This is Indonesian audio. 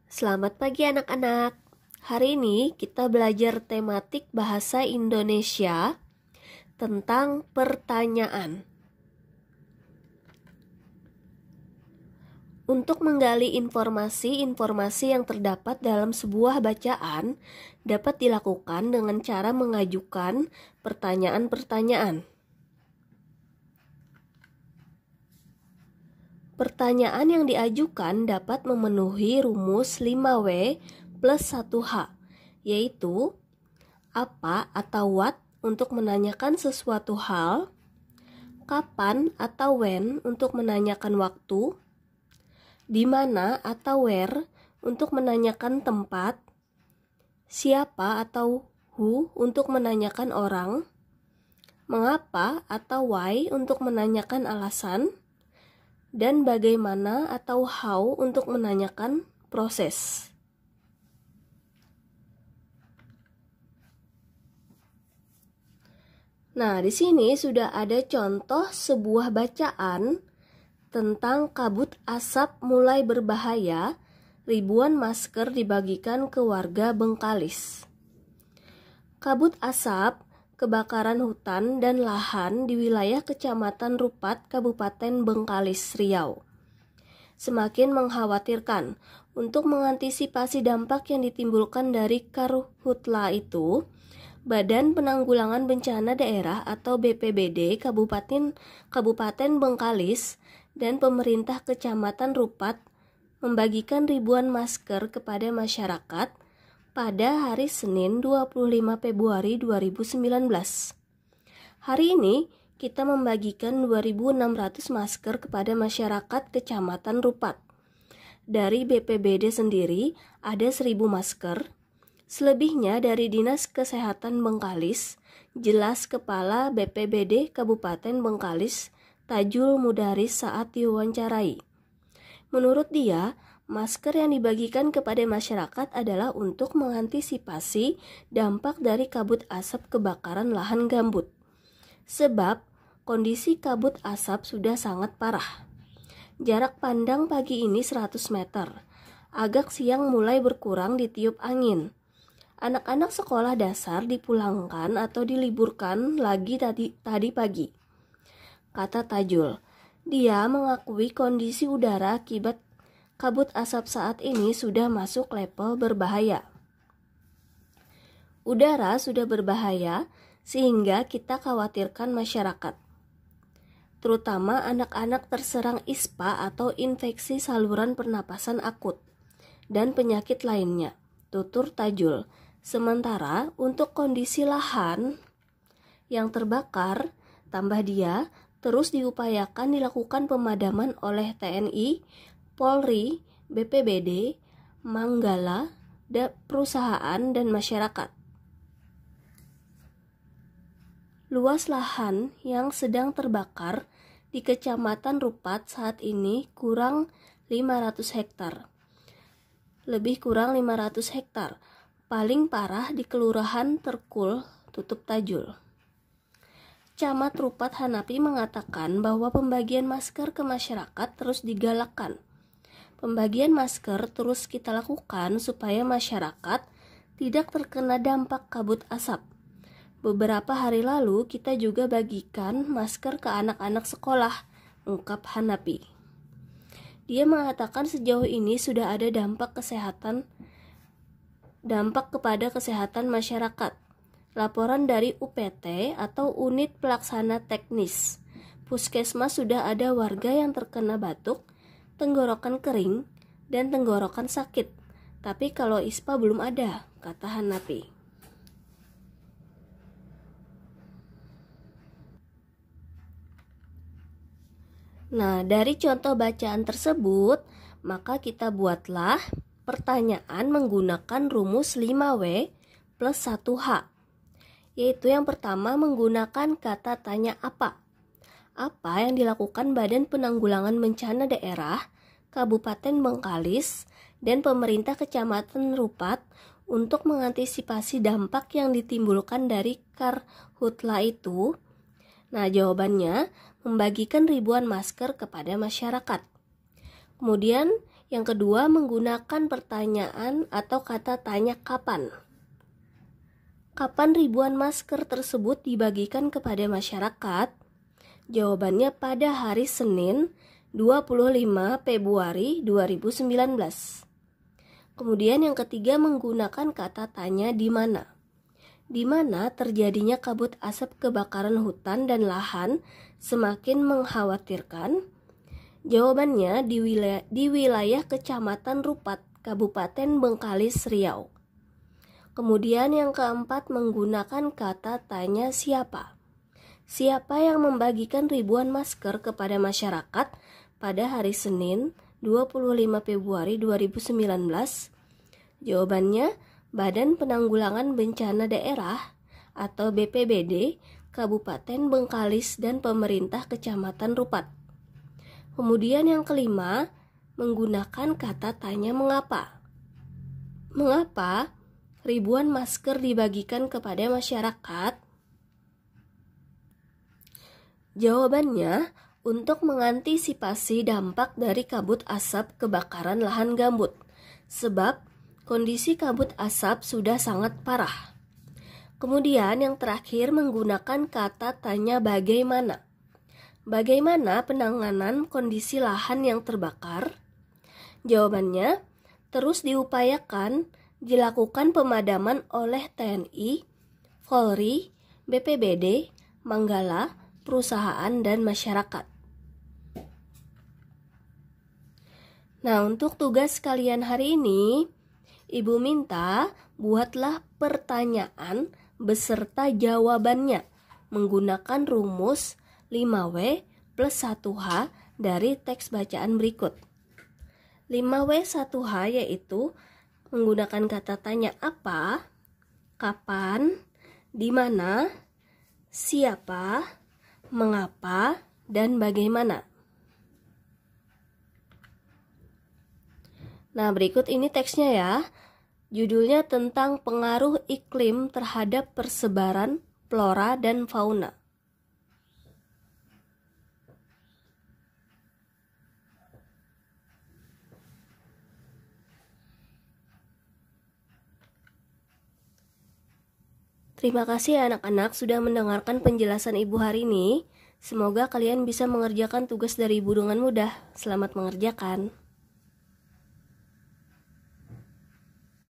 Selamat pagi anak-anak. Hari ini kita belajar tematik bahasa Indonesia tentang pertanyaan. Untuk menggali informasi-informasi yang terdapat dalam sebuah bacaan dapat dilakukan dengan cara mengajukan pertanyaan-pertanyaan. Pertanyaan yang diajukan dapat memenuhi rumus 5W plus 1H, yaitu apa atau what untuk menanyakan sesuatu hal, kapan atau when untuk menanyakan waktu, di mana atau where untuk menanyakan tempat, siapa atau who untuk menanyakan orang, mengapa atau why untuk menanyakan alasan, dan bagaimana atau how untuk menanyakan proses. Nah, di sini sudah ada contoh sebuah bacaan tentang kabut asap mulai berbahaya, ribuan masker dibagikan ke warga Bengkalis. Kabut asap, kebakaran hutan dan lahan di wilayah Kecamatan Rupat, Kabupaten Bengkalis, Riau. Semakin mengkhawatirkan. Untuk mengantisipasi dampak yang ditimbulkan dari karhutla itu, Badan Penanggulangan Bencana Daerah atau BPBD Kabupaten Bengkalis dan pemerintah Kecamatan Rupat membagikan ribuan masker kepada masyarakat pada hari Senin 25 Februari 2019. Hari ini kita membagikan 2.600 masker kepada masyarakat Kecamatan Rupat. Dari BPBD sendiri ada 1.000 masker, selebihnya dari Dinas Kesehatan Bengkalis, jelas Kepala BPBD Kabupaten Bengkalis, Tajul Mudaris saat diwawancarai. Menurut dia, masker yang dibagikan kepada masyarakat adalah untuk mengantisipasi dampak dari kabut asap kebakaran lahan gambut. Sebab kondisi kabut asap sudah sangat parah. Jarak pandang pagi ini 100 meter. Agak siang mulai berkurang ditiup angin. Anak-anak sekolah dasar dipulangkan atau diliburkan lagi tadi pagi, kata Tajul. Dia mengakui kondisi udara akibat kabut asap saat ini sudah masuk level berbahaya. Udara sudah berbahaya sehingga kita khawatirkan masyarakat, terutama anak-anak terserang ISPA atau infeksi saluran pernapasan akut dan penyakit lainnya, tutur Tajul. Sementara untuk kondisi lahan yang terbakar, tambah dia, terus diupayakan dilakukan pemadaman oleh TNI, Polri, BPBD, Manggala, perusahaan dan masyarakat. Luas lahan yang sedang terbakar di Kecamatan Rupat saat ini kurang 500 hektar. Lebih kurang 500 hektar. Paling parah di Kelurahan Terkul, tutup Tajul. Camat Rupat Hanapi mengatakan bahwa pembagian masker ke masyarakat terus digalakkan. Pembagian masker terus kita lakukan supaya masyarakat tidak terkena dampak kabut asap. Beberapa hari lalu kita juga bagikan masker ke anak-anak sekolah, ungkap Hanapi. Dia mengatakan sejauh ini sudah ada dampak kepada kesehatan masyarakat. Laporan dari UPT atau Unit Pelaksana Teknis Puskesmas sudah ada warga yang terkena batuk, tenggorokan kering, dan tenggorokan sakit. Tapi kalau ISPA belum ada, kata Hanapi. Nah, dari contoh bacaan tersebut, maka kita buatlah pertanyaan menggunakan rumus 5W plus 1H. Yaitu yang pertama menggunakan kata tanya apa. Apa yang dilakukan Badan Penanggulangan Bencana Daerah Kabupaten Bengkalis dan pemerintah Kecamatan Rupat untuk mengantisipasi dampak yang ditimbulkan dari karhutla itu? Nah, jawabannya membagikan ribuan masker kepada masyarakat. Kemudian Yang kedua, menggunakan pertanyaan atau kata tanya kapan. Kapan ribuan masker tersebut dibagikan kepada masyarakat? Jawabannya pada hari Senin 25 Februari 2019. Kemudian yang ketiga, menggunakan kata tanya di mana. Di mana terjadinya kabut asap kebakaran hutan dan lahan semakin mengkhawatirkan? Jawabannya di wilayah Kecamatan Rupat, Kabupaten Bengkalis, Riau. Kemudian yang keempat, menggunakan kata tanya siapa. Siapa yang membagikan ribuan masker kepada masyarakat pada hari Senin 25 Februari 2019? Jawabannya, Badan Penanggulangan Bencana Daerah atau BPBD Kabupaten Bengkalis dan pemerintah Kecamatan Rupat. Kemudian yang kelima, menggunakan kata tanya mengapa. Mengapa ribuan masker dibagikan kepada masyarakat? Jawabannya, untuk mengantisipasi dampak dari kabut asap kebakaran lahan gambut. Sebab kondisi kabut asap sudah sangat parah. Kemudian yang terakhir, menggunakan kata tanya bagaimana. Bagaimana penanganan kondisi lahan yang terbakar? Jawabannya, terus diupayakan dilakukan pemadaman oleh TNI, Polri, BPBD, Manggala, perusahaan, dan masyarakat. Nah, untuk tugas kalian hari ini, Ibu minta buatlah pertanyaan beserta jawabannya menggunakan rumus 5W plus 1H dari teks bacaan berikut. 5W 1H yaitu menggunakan kata tanya apa, kapan, di mana, siapa, mengapa, dan bagaimana. Nah, berikut ini teksnya ya. Judulnya tentang pengaruh iklim terhadap persebaran flora dan fauna. Terima kasih anak-anak sudah mendengarkan penjelasan Ibu hari ini. Semoga kalian bisa mengerjakan tugas dari Ibu dengan mudah. Selamat mengerjakan.